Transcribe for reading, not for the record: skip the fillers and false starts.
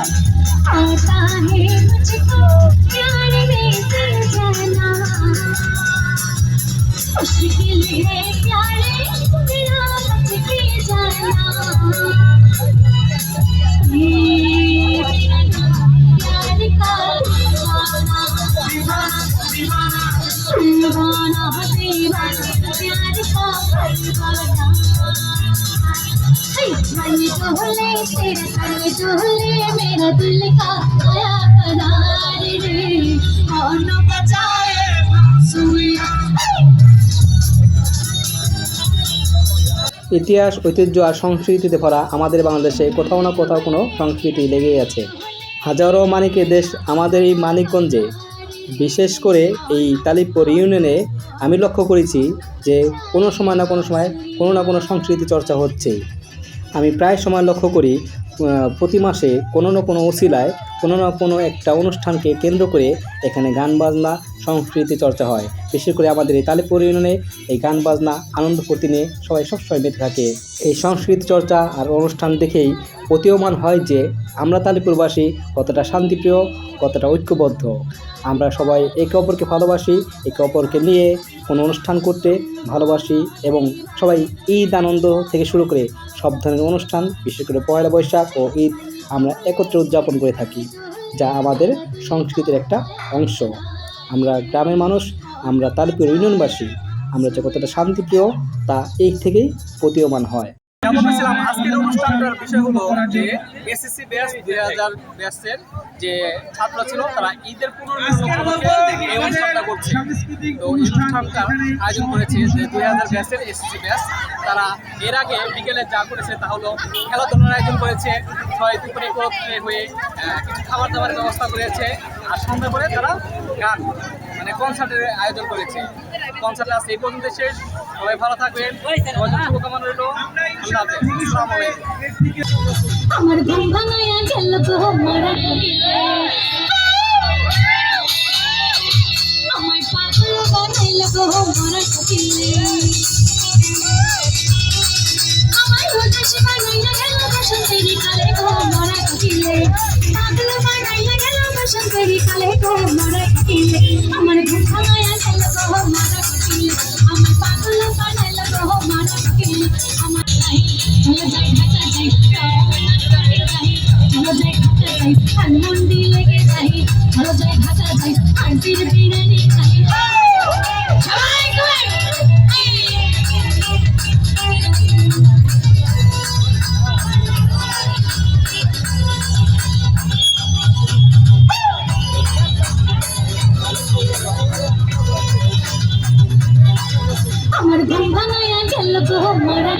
आता है मुझको प्यार में जाना मुश्किल है प्यारे बिना बच के जाना ये प्यार का दीवाना दीवाना दीवाना प्यार का दीवाना मन डोले तेरे संग डोले मेरा दिल का आया करार रे कौन बचाए सुइया। ইতিহাস, ঐতিহ্য আর সংস্কৃতিতে ভরা আমাদের বাংলাদেশে কোথাও না কোথাও কোনো সংস্কৃতি লেগেই আছে। হাজারো মানিকের দেশ আমাদের এই মানিকগঞ্জে, বিশেষ করে এই তালিবপুর ইউনিয়নে আমি লক্ষ্য করেছি যে কোনো সময় না কোনো সময় কোনো না কোনো সংস্কৃতি চর্চা হচ্ছে। আমি প্রায় সময় লক্ষ্য করি প্রতি মাসে কোনো না কোনো ওসিলায় কোনো না কোনো একটা অনুষ্ঠানকে কেন্দ্র করে এখানে গান বাজনা সংস্কৃতি চর্চা হয়। বিশেষ করে আমাদের এই তালিবপুর ইউনিয়নে এই গান বাজনা আনন্দ ফুর্তি নিয়ে সবাই সবসময় মেতে থাকে। এই সংস্কৃতি চর্চা আর অনুষ্ঠান দেখেই প্রতীয়মান হয় যে আমরা তালিবপুরবাসী কতটা শান্তিপ্রিয়, কতটা ঐক্যবদ্ধ। আমরা সবাই একে অপরকে ভালোবাসি, একে অপরকে নিয়ে কোনো অনুষ্ঠান করতে ভালোবাসি এবং সবাই ঈদ আনন্দ থেকে শুরু করে সব ধরনের অনুষ্ঠান, বিশেষ করে পয়লা বৈশাখ ও ঈদ আমরা একত্রে উদযাপন করে থাকি, যা আমাদের সংস্কৃতির একটা অংশ। আমরা গ্রামের মানুষ, আমরা তালিবপুর ইউনিয়নবাসী, আমরা যে কতটা শান্তিপ্রিয় তা এই থেকেই প্রতীয়মান হয়। আজকের অনুষ্ঠানটার বিষয় হলো যে এসএসসি ব্যাচ 2000 ব্যাচের যে ছাত্ররা ছিল তারা ঈদের এই অনুষ্ঠানটা করছে। তো এই অনুষ্ঠানটা আয়োজন করেছে যে 2000 ব্যাচের এসএসসি ব্যাচ। তারা এর আগে বিকেলে যা করেছে তা হলো খেলাধুলার আয়োজন করেছে, সবাই দুপুরে একত্রে হয়ে কিছু খাবার দাবারের ব্যবস্থা করেছে, আর সন্ধ্যা করে তারা গান মানে কনসার্টের আয়োজন করেছে। কনসার্টে আছে এই পর্যন্ত শেষ। সবাই ভালো থাকবেন, শুভকামনা রইল। আমার ঘুম ভাঙায়া গেল গো মারা আমার পাগল বানাইল গো মারা কোকিলে আমার উদাস বানাইয়া গেল বসন্তেরি কালে গো মারা কোকিলে পাগল বানাইয়া গেল বসন্তেরি কালে গো মারা কোকিলে আমার ঘুম ভাঙায়া গেল গো মারা কোকিলে আমার পাগল বানাইল গো মারা কোকিলে আমার চলো যাই ঢাকা যাই চলো যাই ঢাকা যাই ধানমন্ডি লেগে যাই চলো যাই ঢাকা যাই আন্টির বিরিয়ানি খাই সবাই আমার ঘুম ভাঙায়া গেল গো মারা